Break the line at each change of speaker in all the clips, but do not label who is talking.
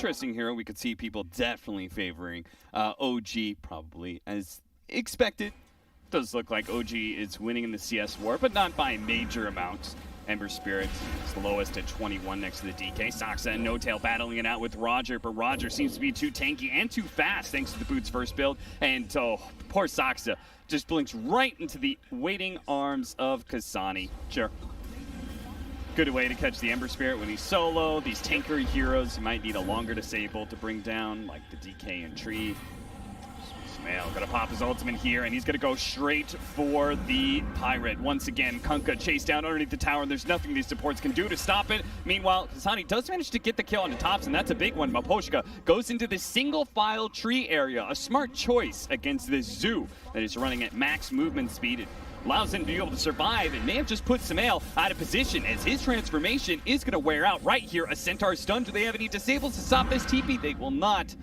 interesting hero. We could see people definitely favoring OG, probably as expected. Does look like OG is winning in the CS war, but not by major amounts. Ember Spirit is the lowest at 21 next to the DK. Soxa and No Tail battling it out with Roger, but Roger seems to be too tanky and too fast thanks to the Boots first build. And poor Soxa just blinks right into the waiting arms of Kasani. Sure. Good way to catch the Ember Spirit when he's solo. These tankery heroes, you might need a longer disable to bring down, like the DK and Tree. Smail gonna pop his ultimate here, and he's gonna go straight for the Pirate. Once again, Kunkka chased down underneath the tower, and there's nothing these supports can do to stop it. Meanwhile, Kasani does manage to get the kill on the tops, and that's a big one. Maposhka goes into the single file tree area. A smart choice against this Zoo that is running at max movement speed. It allows him to be able to survive and may have just put Samael out of position as his transformation is gonna wear out right here. A Centaur stun. Do they have any disables to stop this TP? They will not.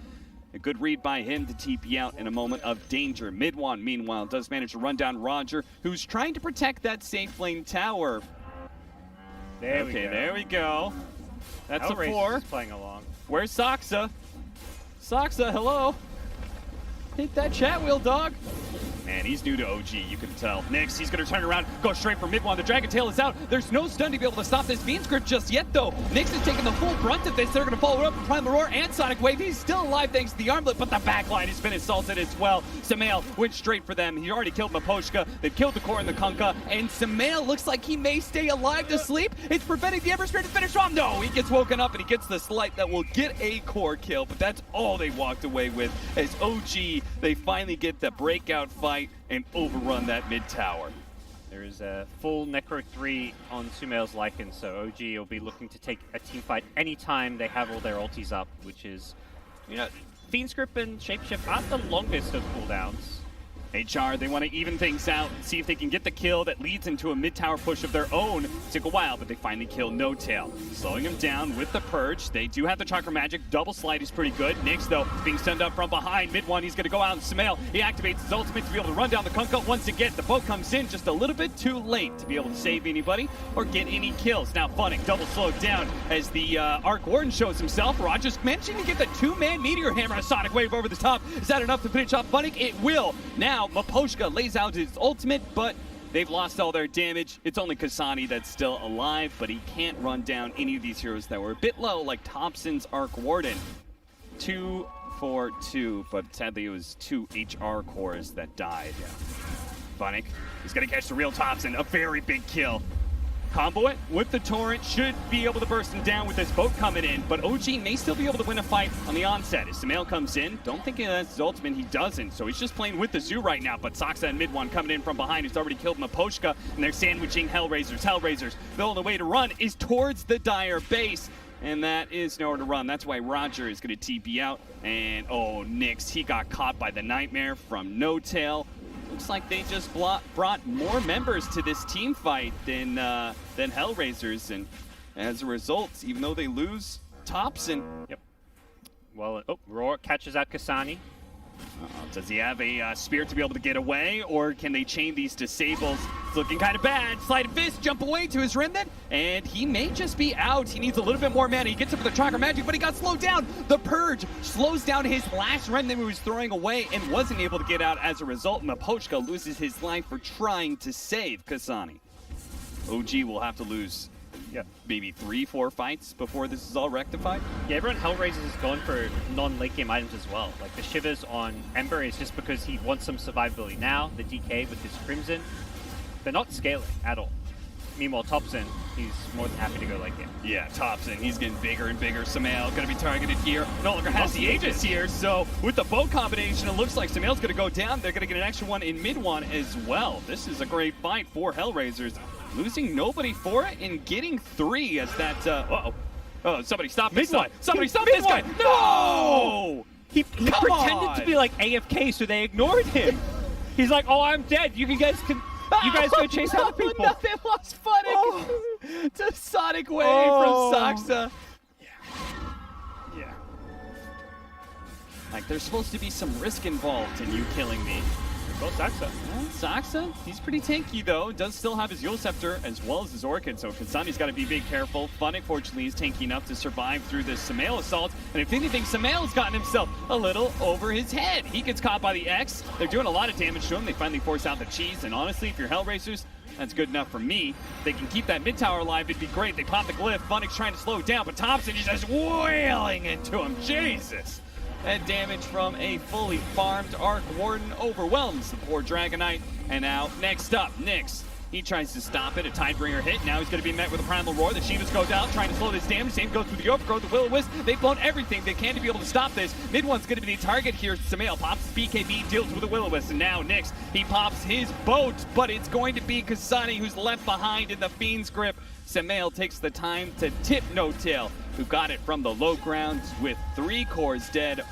A good read by him to TP out in a moment of danger. Midwan, meanwhile, does manage to run down Roger, who's trying to protect that safe lane tower.
There we go.
That's a 4.
Playing along.
Where's Soxa? Soxa, hello. Hit that chat wheel, dog. Man, he's new to OG, you can tell. Nyx, he's going to turn around, go straight for Midwan. The Dragon Tail is out. There's no stun to be able to stop this Fiend Script just yet, though. Nyx is taking the full brunt of this. They're going to follow it up with Primal Roar and Sonic Wave. He's still alive thanks to the armlet, but the backline has been assaulted as well. Samael went straight for them. He already killed Maposhka. They've killed the core and the Kunkka, and Samael looks like he may stay alive to sleep. It's preventing the Ember Spirit to finish off. No, he gets woken up, and he gets the slight that will get a core kill, but that's all they walked away with as OG, they finally get the breakout fight and overrun that mid tower.
There is a full Necro 3 on Sumail's Lycan, so OG will be looking to take a team fight anytime they have all their ultis up, which is, you know, Fiend Script and Shapeshift aren't the longest of cooldowns.
HR, they want to even things out, see if they can get the kill that leads into a mid-tower push of their own. Took a while, but they finally kill No Tail. Slowing him down with the Purge. They do have the Chakra Magic. Double Slide is pretty good. Nyx, though, being stunned up from behind. Mid one, he's going to go out and Samael. He activates his ultimate to be able to run down the Kunkka once again. The boat comes in just a little bit too late to be able to save anybody or get any kills. Now Funnick double slowed down as the Arc Warden shows himself. Rogers managing to get the 2-man Meteor Hammer, a Sonic Wave over the top. Is that enough to finish off Funnick? It will. Now Maposhka lays out his ultimate, but they've lost all their damage. It's only Kasani that's still alive, but he can't run down any of these heroes that were a bit low, like Thompson's Arc Warden. 2 for 2, but sadly it was 2 HR cores that died. Yeah. Funnick, he's gonna catch the real Thompson, a very big kill. Combo it with the Torrent, should be able to burst him down with this boat coming in, but OG may still be able to win a fight on the onset. As Samael comes in, don't think he has his ultimate, he doesn't, so he's just playing with the Zoo right now, but Soxa and Mid one coming in from behind, who's already killed Maposhka, and they're sandwiching HellRaisers. HellRaisers, the only way to run is towards the Dire base, and that is nowhere to run. That's why Roger is going to TP out, and oh, Nyx, he got caught by the Nightmare from No Tail. Looks like they just brought more members to this team fight than HellRaisers, and as a result, even though they lose Thompson.
Yep. Well, Roar catches out Kasani.
Does he have a spear to be able to get away, or can they chain these disables? It's looking kind of bad. Slide of Fist, jump away to his remnant, and he may just be out. He needs a little bit more mana. He gets up with the Chakra Magic, but he got slowed down. The Purge slows down his last remnant he was throwing away and wasn't able to get out as a result. Maposhka loses his life for trying to save Kasani. OG will have to lose maybe 3-4 fights before this is all rectified.
Yeah, everyone HellRaisers has gone for non-late game items as well. Like the Shivers on Ember is just because he wants some survivability now. The DK with his Crimson, they're not scaling at all. Meanwhile, Thompson, he's more than happy to go late game.
Yeah, Thompson, he's getting bigger and bigger. Samael going to be targeted here. No longer has the Aegis here, so with the bow combination, it looks like Samael's going to go down. They're going to get an extra one in mid one as well. This is a great fight for HellRaisers. Losing nobody for it and getting 3 as that, oh, somebody stop this guy. Somebody stop this guy. No!
He pretended to be like AFK, so they ignored him. He's like, oh, I'm dead. You guys go chase other people.
No, they lost Funnick to Sonic Wave from Soxa. Yeah. Like, there's supposed to be some risk involved in you killing me.
Go Saxa.
Well, Saxa, he's pretty tanky though. Does still have his Yule Scepter as well as his Orchid, so Kasani's got to be big careful. Funnick, fortunately, is tanky enough to survive through this Sumail assault. And if anything, Sumail's gotten himself a little over his head. He gets caught by the X. They're doing a lot of damage to him. They finally force out the cheese. And honestly, if you're HellRaisers, that's good enough for me. If they can keep that mid tower alive, it'd be great. They pop the glyph. Funnick's trying to slow it down, but Thompson is just wailing into him. Jesus. That damage from a fully farmed Arc Warden overwhelms the poor Dragonite. And now, next up, Nyx. He tries to stop it, a Tidebringer hit. Now he's going to be met with a Primal Roar. The Shivas go down, trying to slow this damage. Same goes with the Overgrowth, the Will-O-Wisp. They've blown everything they can to be able to stop this. Mid one's going to be the target here. Sumail pops his BKB, deals with the Will-O-Wisp. And now Nyx, he pops his boat, but it's going to be Kasani who's left behind in the Fiend's grip. Sumail takes the time to tip No-Tail, who got it from the low ground with 3 cores dead.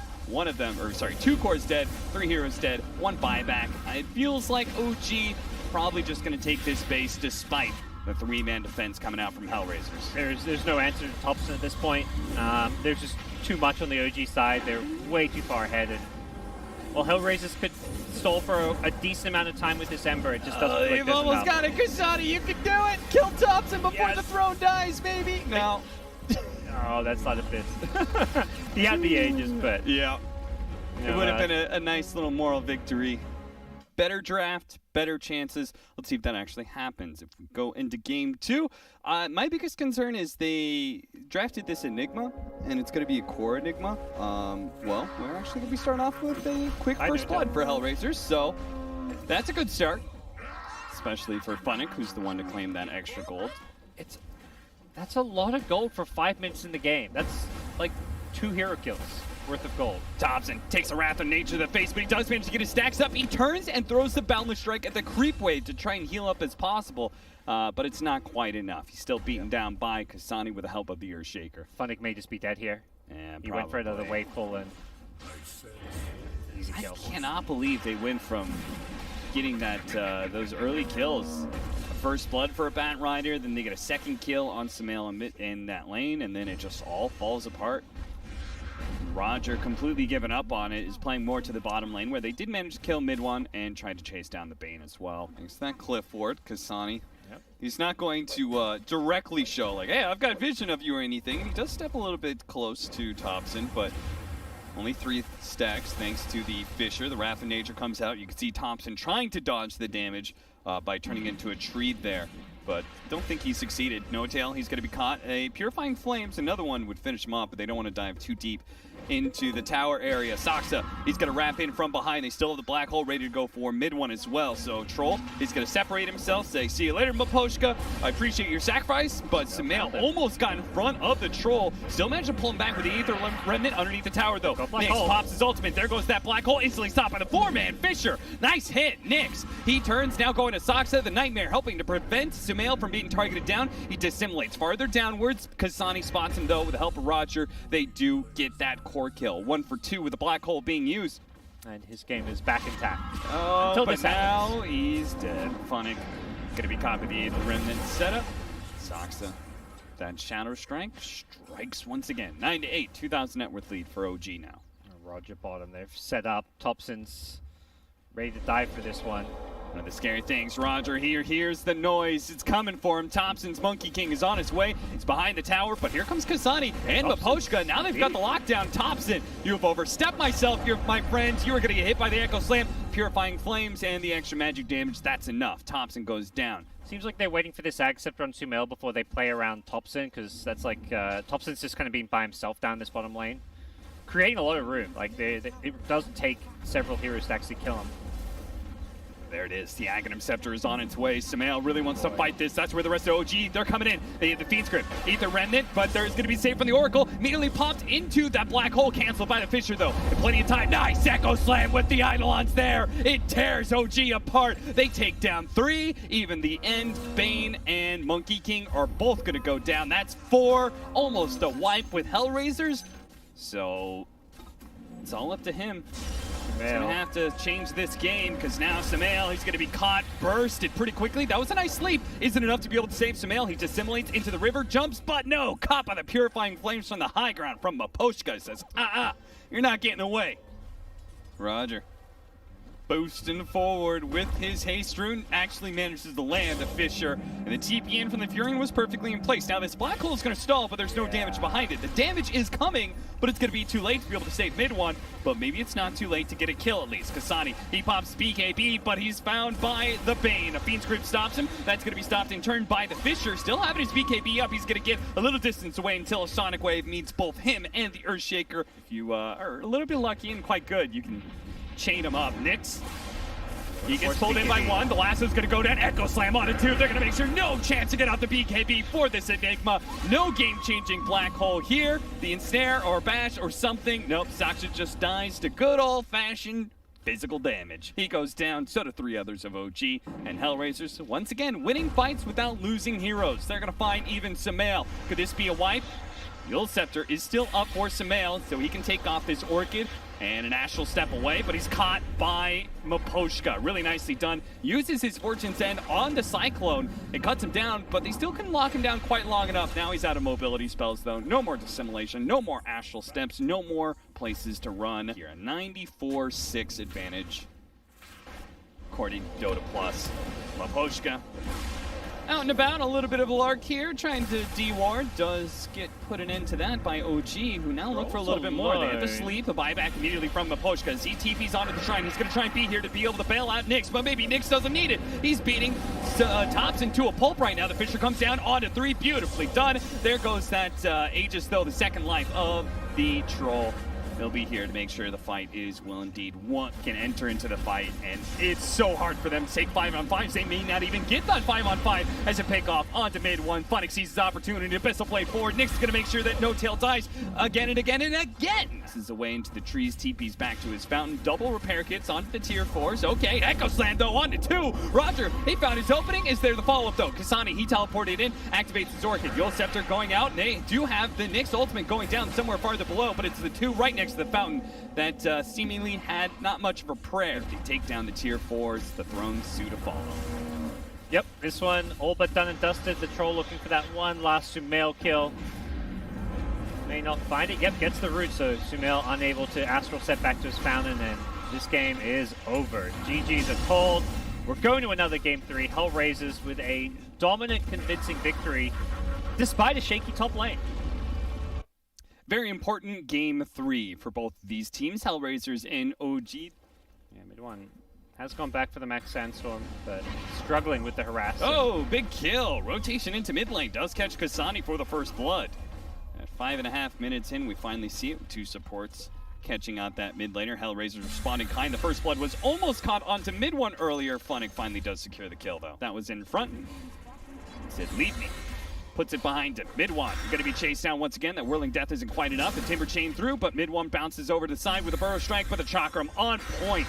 Two cores dead, 3 heroes dead, 1 buyback. It feels like OG probably just going to take this base despite the 3-man defense coming out from HellRaisers.
There's no answer to Thompson at this point. There's just too much on the OG side. They're way too far ahead. And well, HellRaisers could stall for a decent amount of time with this Ember. It just doesn't look like
You've almost got it, Kasani. You can do it. Kill Thompson before the throne dies, baby. No.
Oh, that's not a fist. He had the ages, but
yeah, it would have been a nice little moral victory. Better draft, better chances. Let's see if that actually happens. If we go into game 2, my biggest concern is they drafted this Enigma, and it's going to be a core Enigma. Well, we're actually going to be starting off with a quick first blood for HellRaisers, so that's a good start, especially for Funnick, who's the one to claim that extra gold.
That's a lot of gold for 5 minutes in the game. That's like 2 hero kills worth of gold.
Thompson takes a Wrath of Nature to the face, but he does manage to get his stacks up. He turns and throws the Boundless Strike at the creep wave to try and heal up as possible, but it's not quite enough. He's still beaten down by Kasani with the help of the Earthshaker.
Funnick may just be dead here.
Yeah,
he went for another wave full and easy kill.
I cannot believe they went from getting that those early kills. First blood for a Bat Rider, then they get a second kill on Sumail in that lane, and then it just all falls apart. Roger, completely given up on it, is playing more to the bottom lane, where they did manage to kill mid one and tried to chase down the Bane as well. Thanks to that cliff ward, Kasani. Yep. He's not going to directly show, like, hey, I've got vision of you or anything. He does step a little bit close to Thompson, but only 3 stacks thanks to the Fisher. The Wrath of Nature comes out. You can see Thompson trying to dodge the damage by turning into a tree there, but don't think he succeeded. No-Tail, he's going to be caught. A Purifying Flames, another one would finish him off, but they don't want to dive too deep into the tower area. Saxa, he's going to wrap in from behind. They still have the Black Hole ready to go for mid one as well. So Troll, he's going to separate himself, say, see you later, Maposhka. I appreciate your sacrifice, but Sumail almost got in front of the Troll. Still managed to pull him back with the Aether Remnant underneath the tower, though. Nyx pops his ultimate. There goes that Black Hole, instantly stopped by the 4-man Fisher. Nice hit, Nyx. He turns, now going to Saxa, the Nightmare, helping to prevent Sumail from being targeted down. He dissimulates farther downwards. Kasani spots him, though, with the help of Roger. They do get that core kill. 1 for 2 with the Black Hole being used.
And his game is back intact.
Oh,
until
but
this
now
happens.
He's dead. Funnick gonna be caught with the Aether Remnant setup. Saxa, that Shadow Strike strikes once again. 9-8, 2,000 net worth lead for OG now.
Roger bottom, they've set up. Thompson's ready to dive for this one.
One of the scary things, Roger here hears the noise. It's coming for him. Thompson's Monkey King is on his way. He's behind the tower, but here comes Kasani and Maposhka. Now they've got the lockdown. Thompson, you have overstepped myself, my friends. You are going to get hit by the Echo Slam, Purifying Flames, and the extra magic damage. That's enough. Thompson goes down.
Seems like they're waiting for this Ag Scepter on Sumail before they play around Thompson, because that's like, Thompson's just kind of being by himself down this bottom lane. Creating a lot of room. Like, it doesn't take several heroes to actually kill him.
There it is. The Aghanim Scepter is on its way. Sumail really wants to fight this. That's where the rest of OG, they're coming in. They have the Fiend's Grip. Aether Remnant, but there's going to be safe from the Oracle. Immediately popped into that Black Hole. Canceled by the Fisher, though. And plenty of time. Nice Echo Slam with the Eidolons there. It tears OG apart. They take down 3. Even the End, Bane, and Monkey King are both going to go down. That's 4. Almost a wipe with HellRaisers. So it's all up to him. He's going to have to change this game, because now Sumail, he's going to be caught, bursted pretty quickly. That was a nice sleep. Isn't enough to be able to save Sumail. He dissimulates into the river, jumps, but no. Caught by the Purifying Flames from the high ground from Maposhka. Says, you're not getting away. Roger. boosting forward with his haste rune, actually manages to land the Fissure, and the TP in from the Furion was perfectly in place. Now this black hole is going to stall, but there's no damage behind it. The damage is coming, but it's going to be too late to be able to save mid one, but maybe it's not too late to get a kill at least. Kasani, he pops BKB, but he's found by the Bane. A Fiend's Grip stops him. That's going to be stopped in turn by the Fissure. Still having his BKB up, he's going to get a little distance away until a Sonic Wave meets both him and the Earthshaker. If you are a little bit lucky and quite good, you can chain him up. Nyx, he gets pulled in by one. The last one's going to go down. Echo Slam on it, two. They're going to make sure no chance to get out the BKB for this Enigma. No game-changing black hole here. The ensnare or bash or something. Nope, Saksha just dies to good old-fashioned physical damage. He goes down, so do 3 others of OG. And HellRaisers, once again, winning fights without losing heroes. They're going to find even Sumail. Could this be a wipe? Yule Scepter is still up for Sumail, so he can take off this Orchid. And an Astral Step away, but he's caught by Miposhka. Really nicely done. Uses his Fortune's End on the Cyclone. It cuts him down, but they still can lock him down quite long enough. Now he's out of mobility spells, though. No more Dissimulation, no more Astral Steps, no more places to run. Here, a 94-6 advantage, according to Dota Plus. Miposhka out and about, a little bit of a lark here, trying to D-ward. Does get put an end to that by OG, who now look for a little bit more. They have to sleep, a buyback immediately from Miposhka. As he TP's onto the Shrine, he's going to try and be here to be able to bail out Nyx, but maybe Nyx doesn't need it. He's beating Tops into a pulp right now. The Fissure comes down onto 3, beautifully done. There goes that Aegis, though, the second life of the Troll. They'll be here to make sure the fight is, well, indeed, one can enter into the fight, and it's so hard for them to take 5-on-5s. They may not even get that 5-on-5 as a pick off onto mid one. Funix sees his opportunity to pistol play forward. Nyx is going to make sure that No Tail dies again and again and again. This is away into the trees. TP's back to his fountain. Double repair kits onto the tier 4s. Okay, Echo Slam, though, onto 2. Roger, he found his opening. Is there the follow-up, though? Kasani, he teleported in, activates his Orchid. Yule Scepter going out, and they do have the Nyx ultimate going down somewhere farther below, but it's the 2 right next to the fountain that seemingly had not much of a prayer. They take down the tier 4s, the thrones soon to follow.
Yep, this one all but done and dusted. The Troll looking for that one last Sumail kill. May not find it. Yep, gets the root, so Sumail unable to Astral Step back to his fountain, and this game is over. GG's are called. We're going to another game 3. HellRaisers with a dominant, convincing victory despite a shaky top lane.
Very important game 3 for both these teams, HellRaisers and OG.
Yeah, mid one has gone back for the Max Sandstorm, but struggling with the harass.
Oh, big kill. Rotation into mid lane does catch Kasani for the first blood. At 5.5 minutes in, we finally see it with 2 supports catching out that mid laner. HellRaisers responding kind. The first blood was almost caught onto mid one earlier. Funix finally does secure the kill, though. That was in front. He said, lead me. Puts it behind him. Mid one going to be chased down once again. That Whirling Death isn't quite enough. The Timber chain through, but mid one bounces over to the side with a Burrow Strike, but the Chakram on point.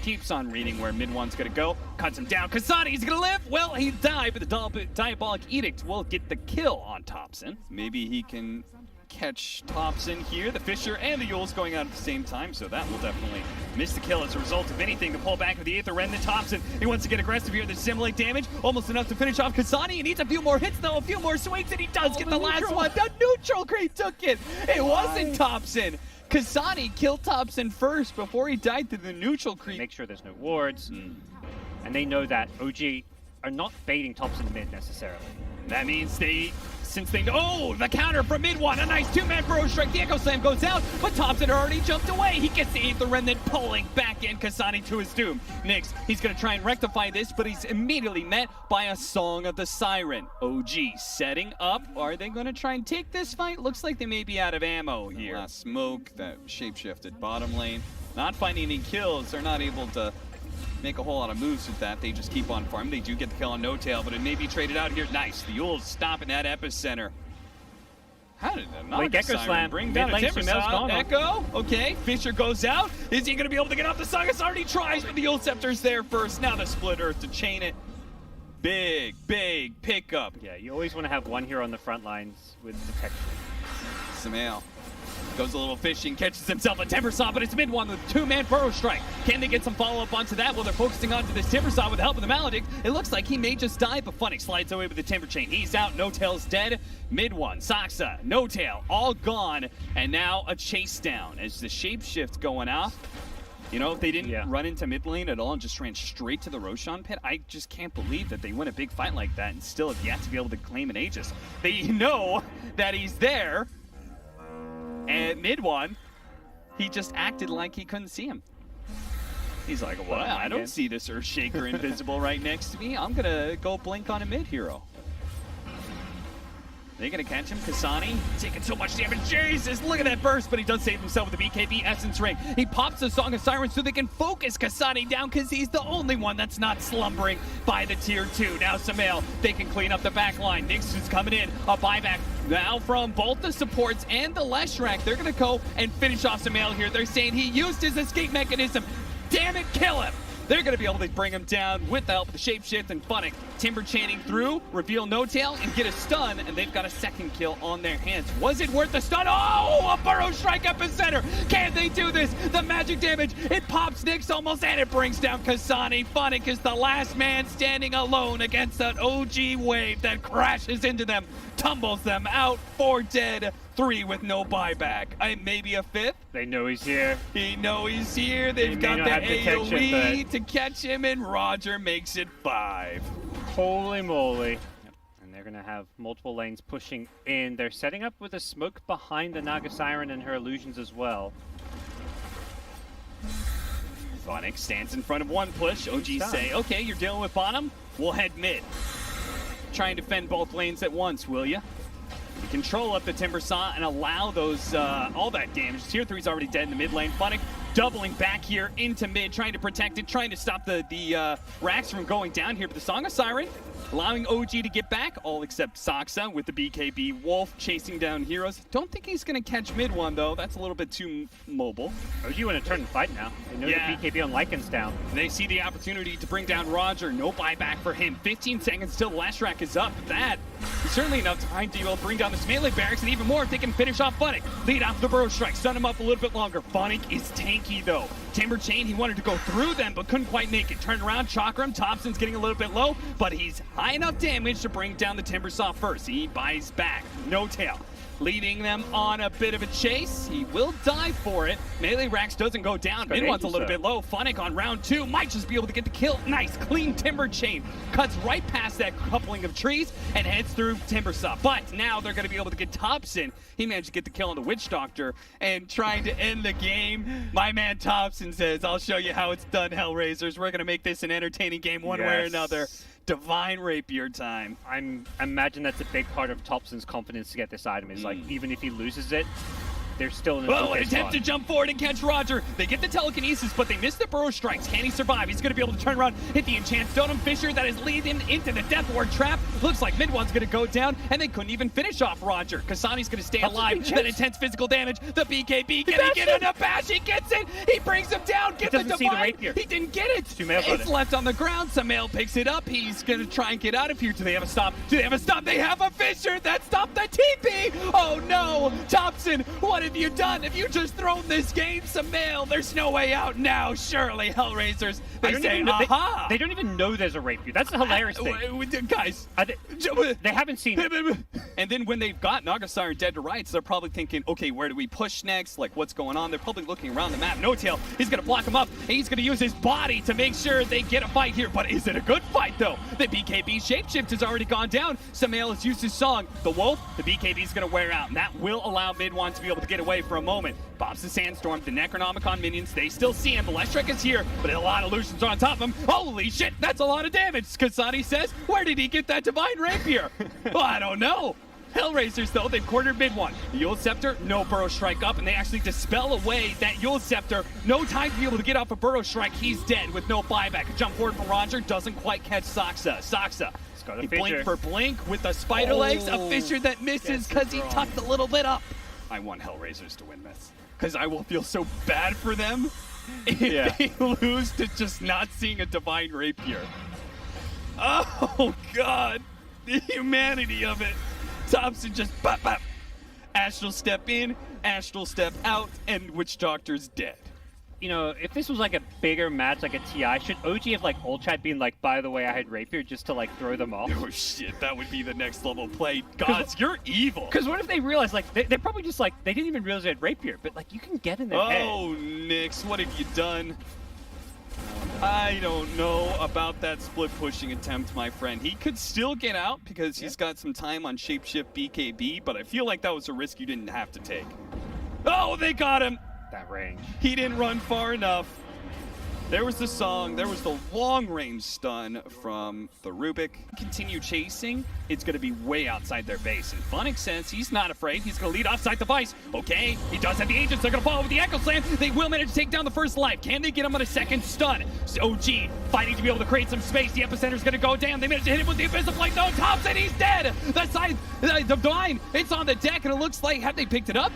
Keeps on reading where mid one's going to go. Cuts him down. Kasani's going to live. Well, he died, but the Diabolic Edict will get the kill on Thompson. Maybe he can catch Thompson here. The Fissure and the Yule's going out at the same time, so that will definitely miss the kill as a result of anything. To pull back with the Aether Remnant. Thompson, he wants to get aggressive here to simulate damage. Almost enough to finish off Kasani. He needs a few more hits, though. A few more swings, and he does get the last one. The neutral creep took it. It wasn't Thompson. Kasani killed Thompson first before he died to the neutral creep.
Make sure there's no wards. And they know that OG are not baiting Thompson mid necessarily.
That means since they know, oh, the counter from mid one, a nice 2-man Burrow Strike. The Echo Slam goes out, but Thompson already jumped away. He gets the Aether Remnant pulling back in Kasani to his doom. Nyx, he's going to try and rectify this, but he's immediately met by a Song of the Siren. OG setting up. Are they going to try and take this fight? Looks like they may be out of ammo here. Last smoke, that shapeshifted bottom lane. Not finding any kills. They're not able to make a whole lot of moves with that. They just keep on farming. They do get the kill on No Tail, but it may be traded out here. Nice. The Yule's stopping that epicenter. How did that not
Echo Slam
bring down a Timber Saw? Echo, okay. Fissure goes out. Is he going to be able to get off the Sagas? Already tries, but the Yule Scepter's there first. Now the Split Earth to chain it. Big pickup.
Yeah, you always want to have one hero on the front lines with protection.
Sumail goes a little fishing, catches himself a Timber Saw, but it's mid one with 2-man Burrow Strike. Can they get some follow-up onto that? Well, they're focusing onto this Timber Saw with the help of the Maledict. It looks like he may just die, but Funix slides away with the Timber Chain. He's out, No Tail's dead. Mid one, Saksa, No Tail, all gone, and now a chase down as the shapeshift going off. You know, if they didn't run into mid lane at all and just ran straight to the Roshan pit, I just can't believe that they win a big fight like that and still have yet to be able to claim an Aegis. They know that he's there, and mid one, he just acted like he couldn't see him. He's like, well, I don't see this Earthshaker invisible right next to me. I'm gonna go blink on a mid hero. They're gonna catch him. Kasani taking so much damage. Jesus, look at that burst, but he does save himself with the BKB Essence Ring. He pops the Song of Sirens so they can focus Kasani down because he's the only one that's not slumbering by the tier 2. Now Samael, they can clean up the back line. Nyx is coming in. A buyback now from both the supports and the Leshrac. They're gonna go and finish off Samael here. They're saying he used his escape mechanism. Damn it, kill him! They're going to be able to bring him down with the help of the Shapeshift and Funnick. Timber chaining through, reveal No Tail, and get a stun, and they've got a second kill on their hands. Was it worth the stun? Oh, a Burrow Strike epicenter! Can they do this? The magic damage, it pops Nyx almost, and it brings down Kasani. Funnick is the last man standing alone against that OG wave that crashes into them, tumbles them out, 4 dead, 3 with no buyback. Maybe a 5th?
They know he's here.
They know he's here. They've got the AoE to catch him, and Roger makes it 5.
Holy moly. Yep. And they're going to have multiple lanes pushing in. They're setting up with a smoke behind the Naga Siren and her illusions as well.
Funnick stands in front of one push. OG say, okay, you're dealing with bottom? We'll head mid. Try and defend both lanes at once, will ya? You control up the Timber Saw and allow those all that damage. Tier 3's already dead in the mid lane. Funnick doubling back here into mid, trying to protect it, trying to stop the racks from going down here. But the Song of Siren allowing OG to get back, all except Saksa with the BKB Wolf chasing down heroes. Don't think he's going to catch mid one, though. That's a little bit too mobile.
OG want to turn and fight now. They know the BKB on Lycan's down.
They see the opportunity to bring down Roger. No buyback for him. 15 seconds till the Leshrac is up. That is certainly enough time to be able to bring down this melee barracks, and even more if they can finish off Funnick. Lead off the Burrow Strike. Stun him up a little bit longer. Funnick is tanky, though. Timber Chain, he wanted to go through them, but couldn't quite make it. Turn around, Chakram. Thompson's getting a little bit low, but he's high enough damage to bring down the Timber Saw first. He buys back. No Tail. Leading them on a bit of a chase. He will die for it. Melee Rax doesn't go down. Mid one's a little bit low. Funnick on round 2 might just be able to get the kill. Nice, clean Timber Chain. Cuts right past that coupling of trees and heads through Timber Saw. But now they're going to be able to get Thompson. He managed to get the kill on the Witch Doctor and trying to end the game. My man Thompson says, I'll show you how it's done, HellRaisers. We're going to make this an entertaining game one way or another. Divine Rapier time.
I imagine that's a big part of Thompson's confidence to get this item. Is like, even if he loses it, they're still in a
an attempt to jump forward and catch Roger. They get the telekinesis, but they miss the Burrow Strikes. Can he survive? He's going to be able to turn around, hit the Enchant Totem Fissure that is leading him into the Death Ward Trap. Looks like mid one's going to go down, and they couldn't even finish off Roger. Kasani's going to stay alive. That intense physical damage. The BKB, can he get a bash? He gets it. He brings him down. Gets the Divine. He didn't get it. It's left on the ground. Samael picks it up. He's going to try and get out of here. Do they have a stop? Do they have a stop? They have a Fissure. That stopped the TP. Oh no. Thompson, what have you done? Have you just thrown this game, Samael? There's no way out now. Surely, HellRaisers. They say, aha.
They don't even know there's a rapier. That's the hilarious thing.
Guys,
they haven't seen it.
And then when they've got Naga Siren dead to rights, they're probably thinking, okay, where do we push next? Like, what's going on? They're probably looking around the map. No Tail, he's going to block him up. And he's going to use his body to make sure they get a fight here. But is it a good fight, though? The BKB Shapeshift has already gone down. Samael has used his song. The Wolf, the BKB is going to wear out. And that will allow mid one to be able to get away for a moment. Pops the Sandstorm, the Necronomicon minions, they still see him. The Leshrac is here, but a lot of illusions are on top of him. Holy shit, that's a lot of damage. Kasani says, where did he get that Divine Rapier? Well, I don't know. HellRaisers, though, they've cornered mid one. The Yule Scepter, no Burrow Strike up, and they actually dispel away that Yule Scepter. No time to be able to get off a Burrow Strike. He's dead with no buyback. A jump forward from Roger doesn't quite catch Saksa. Saksa, he blink for blink with the spider legs. A Fissure that misses because he tucked a little bit up. I want HellRaisers to win this, because I will feel so bad for them if they lose to just not seeing a Divine Rapier. Oh, God. The humanity of it. Thompson just bop, bop. Astral step in, Astral step out, and Witch Doctor's dead.
you know, if this was like a bigger match, like a TI, should OG have like ult chat been like, by the way, I had Rapier, just to like throw them off?
Oh shit, that would be the next level play. Gods, you're evil.
Because what if they realize, like, they're probably just like, they didn't even realize they had Rapier, but like, you can get in their head.
Oh, Nyx, what have you done? I don't know about that split pushing attempt, my friend. He could still get out because he's got some time on Shapeshift BKB, but I feel like that was a risk you didn't have to take. Oh, they got him!
That range.
He didn't run far enough. There was the song, there was the long-range stun from the Rubik. Continue chasing, it's going to be way outside their base. And Funnick says he's not afraid, he's going to lead offside device. Okay, he does have the agents, they're going to follow with the Echo Slam. They will manage to take down the first life. Can they get him on a second stun? OG fighting to be able to create some space. The Epicenter's going to go down. They manage to hit him with the Invisible Blade. No, Thompson, he's dead! The side, the Divine, it's on the deck, and it looks like, have they picked it up?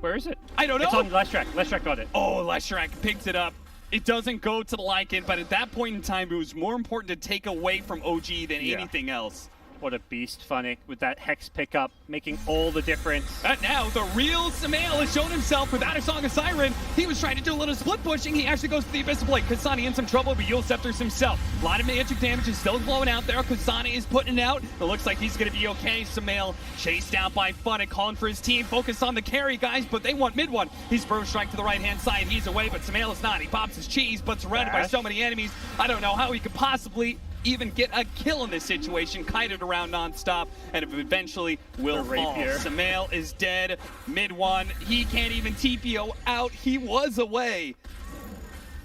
Where is it?
I don't know.
It's on Leshrac. Leshrac got it.
Oh, Leshrac picked it up. It doesn't go to the Lycan, but at that point in time, it was more important to take away from OG than anything else.
What a beast, Funnick, with that Hex pickup, making all the difference.
And now, the real Samael has shown himself without a Song of Siren. He was trying to do a little split pushing. He actually goes for the Abyssal Blade. Kasani in some trouble, but Yule Scepters himself. A lot of magic damage is still blowing out there. Kasani is putting it out. It looks like he's going to be okay. Samael chased out by Funnick, calling for his team. Focused on the carry, guys, but they want mid one. He's Burrow Strike to the right-hand side. He's away, but Samael is not. He pops his cheese, but surrounded by so many enemies. I don't know how he could possibly even get a kill in this situation. Kited around non-stop, and eventually will fall. Samael is dead. Mid one. He can't even TPO out. He was away.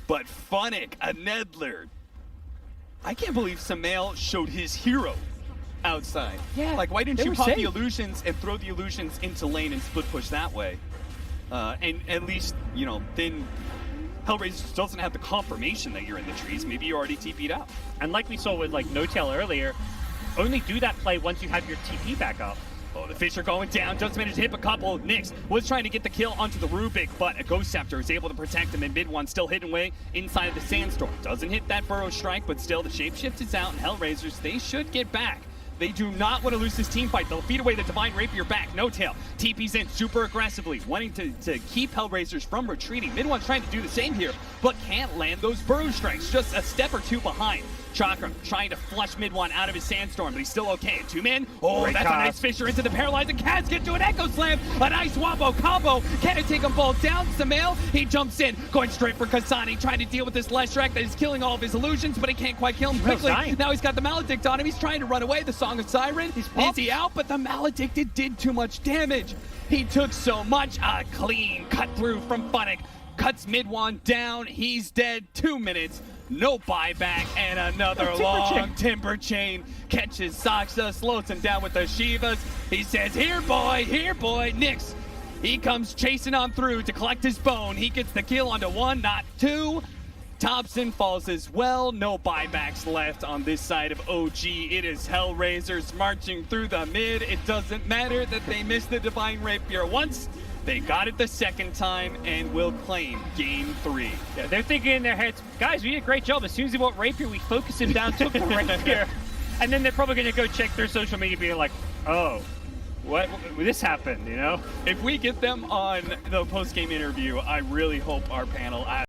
But Funnick, a Nedler. I can't believe Samael showed his hero outside.
Yeah.
Like, why didn't you pop
safe.
the illusions and throw the illusions into lane and split push that way? And at least, you know, then HellRaisers doesn't have the confirmation that you're in the trees. Maybe you already TP'd out.
And like we saw with like No-Tail earlier, only do that play once you have your TP back up.
Oh, the Fisher going down, just managed to hit a couple. Nyx was trying to get the kill onto the Rubik, but a Ghost Scepter is able to protect him, and mid one still hidden away inside of the Sandstorm. Doesn't hit that Burrow Strike, but still the Shapeshift is out, and HellRaisers, they should get back. They do not want to lose this team fight. They'll feed away the Divine Rapier back. No-Tail TP's in super aggressively, wanting to keep HellRaisers from retreating. Mid one's trying to do the same here, but can't land those Burrow Strikes. Just a step or two behind. Chakra trying to flush mid one out of his Sandstorm, but he's still okay. Two-man. Oh,
great
that's
toss.
a nice Fisher into the Paralyzing Casket to an Echo Slam. A nice Wombo combo. Can it take them both down? Samael, he jumps in, going straight for Kasani, trying to deal with this Leshrac that is killing all of his illusions, but he can't quite kill him quickly. Now he's got the Maledict on him. He's trying to run away. The Song of Siren. Is he out? But the Maledicted did too much damage. He took so much. A clean cut through from Funnick. Cuts mid one down. He's dead. 2 minutes. No buyback, and another long timber chain catches Saksa, slows him down with the Shivas. He says, here boy, Nyx. He comes chasing on through to collect his bone. He gets the kill onto one, not two. Thompson falls as well. No buybacks left on this side of OG. It is HellRaisers marching through the mid. It doesn't matter that they missed the Divine Rapier once. They got it the second time and will claim game 3.
Yeah, they're thinking in their heads, guys, we did a great job. As soon as he bought Rapier, we focused him down, took the Rapier. And then they're probably going to go check their social media being like, oh, what this happened, you know?
If we get them on the post-game interview, I really hope our panel asks